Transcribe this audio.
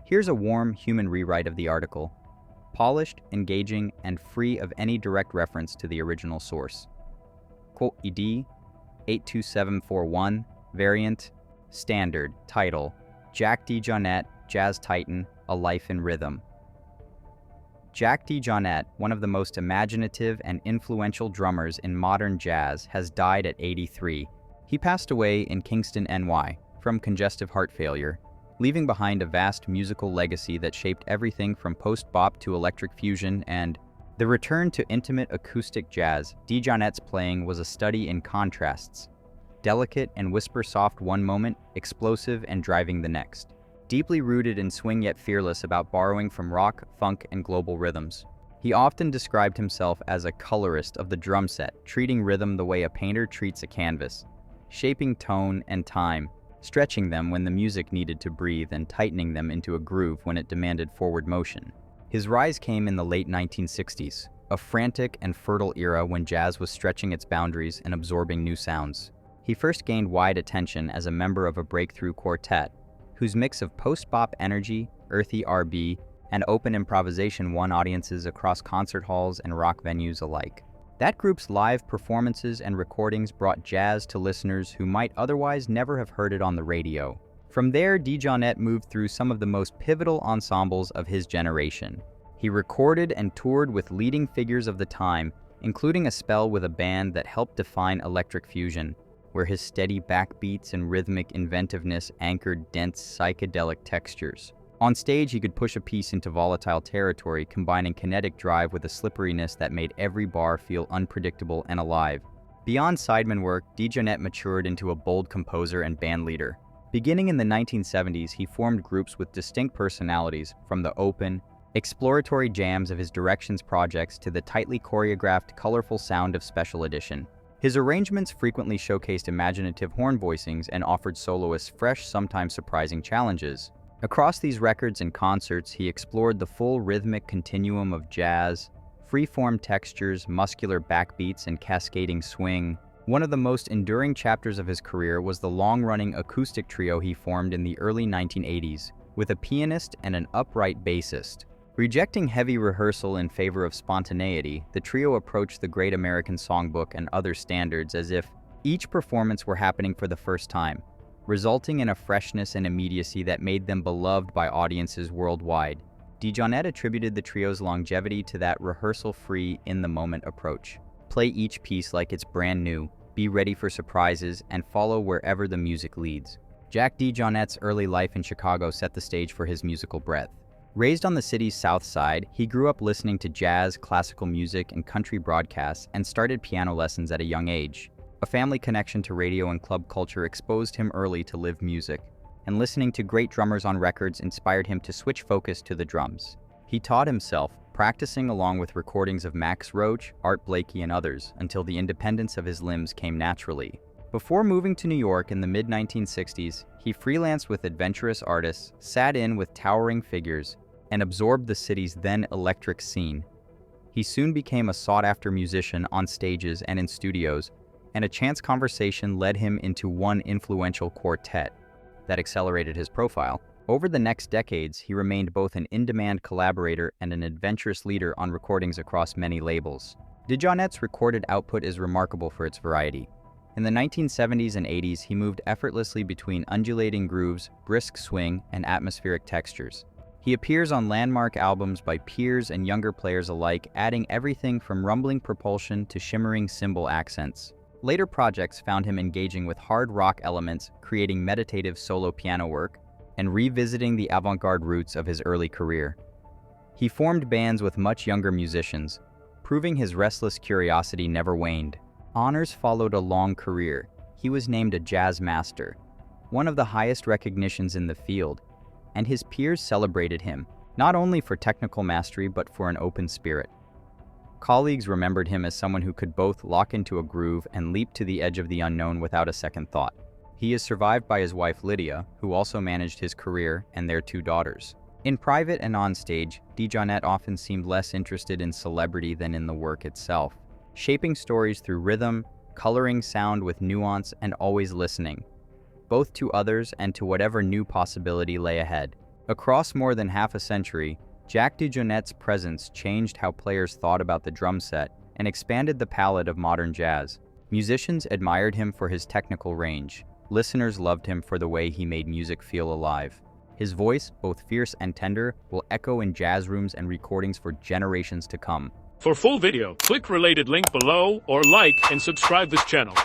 Here's a warm, human rewrite of the article. Polished, engaging, and free of any direct reference to the original source. Quote ED 82741, variant, standard, title, Jack DeJohnette, Jazz Titan, A Life in Rhythm. Jack DeJohnette, one of the most imaginative and influential drummers in modern jazz, has died at 83. He passed away in Kingston, NY, from congestive heart failure, leaving behind a vast musical legacy that shaped everything from post-bop to electric fusion and the return to intimate acoustic jazz. DeJohnette's playing was a study in contrasts, delicate and whisper-soft one moment, explosive and driving the next. Deeply rooted in swing yet fearless about borrowing from rock, funk, and global rhythms. He often described himself as a colorist of the drum set, treating rhythm the way a painter treats a canvas, shaping tone and time, stretching them when the music needed to breathe and tightening them into a groove when it demanded forward motion. His rise came in the late 1960s, a frantic and fertile era when jazz was stretching its boundaries and absorbing new sounds. He first gained wide attention as a member of a breakthrough quartet, whose mix of post-bop energy, earthy R&B, and open improvisation won audiences across concert halls and rock venues alike. That group's live performances and recordings brought jazz to listeners who might otherwise never have heard it on the radio. From there, DeJohnette moved through some of the most pivotal ensembles of his generation. He recorded and toured with leading figures of the time, including a spell with a band that helped define electric fusion, where his steady backbeats and rhythmic inventiveness anchored dense psychedelic textures. On stage, he could push a piece into volatile territory, combining kinetic drive with a slipperiness that made every bar feel unpredictable and alive. Beyond sideman work, DeJohnette matured into a bold composer and bandleader. Beginning in the 1970s, he formed groups with distinct personalities, from the open, exploratory jams of his Directions projects to the tightly choreographed, colorful sound of Special Edition. His arrangements frequently showcased imaginative horn voicings and offered soloists fresh, sometimes surprising challenges. Across these records and concerts, he explored the full rhythmic continuum of jazz, free-form textures, muscular backbeats, and cascading swing. One of the most enduring chapters of his career was the long-running acoustic trio he formed in the early 1980s, with a pianist and an upright bassist. Rejecting heavy rehearsal in favor of spontaneity, the trio approached the Great American Songbook and other standards as if each performance were happening for the first time, resulting in a freshness and immediacy that made them beloved by audiences worldwide. DeJohnette attributed the trio's longevity to that rehearsal-free, in-the-moment approach. Play each piece like it's brand new, be ready for surprises, and follow wherever the music leads. Jack DeJohnette's early life in Chicago set the stage for his musical breadth. Raised on the city's south side, he grew up listening to jazz, classical music, and country broadcasts and started piano lessons at a young age. A family connection to radio and club culture exposed him early to live music, and listening to great drummers on records inspired him to switch focus to the drums. He taught himself, practicing along with recordings of Max Roach, Art Blakey, and others, until the independence of his limbs came naturally. Before moving to New York in the mid-1960s, he freelanced with adventurous artists, sat in with towering figures, and absorbed the city's then electric scene. He soon became a sought-after musician on stages and in studios, and a chance conversation led him into one influential quartet that accelerated his profile. Over the next decades, he remained both an in-demand collaborator and an adventurous leader on recordings across many labels. DeJohnette's recorded output is remarkable for its variety. In the 1970s and 80s, he moved effortlessly between undulating grooves, brisk swing, and atmospheric textures. He appears on landmark albums by peers and younger players alike, adding everything from rumbling propulsion to shimmering cymbal accents. Later projects found him engaging with hard rock elements, creating meditative solo piano work, and revisiting the avant-garde roots of his early career. He formed bands with much younger musicians, proving his restless curiosity never waned. Honors followed a long career. He was named a Jazz Master, one of the highest recognitions in the field, and his peers celebrated him, not only for technical mastery but for an open spirit. Colleagues remembered him as someone who could both lock into a groove and leap to the edge of the unknown without a second thought. He is survived by his wife Lydia, who also managed his career, and their 2 daughters. In private and on stage, DeJohnette often seemed less interested in celebrity than in the work itself, shaping stories through rhythm, coloring sound with nuance, and always listening, both to others and to whatever new possibility lay ahead. Across more than half a century, Jack DeJohnette's presence changed how players thought about the drum set and expanded the palette of modern jazz. Musicians admired him for his technical range. Listeners loved him for the way he made music feel alive. His voice, both fierce and tender, will echo in jazz rooms and recordings for generations to come. For full video, click related link below or like and subscribe this channel.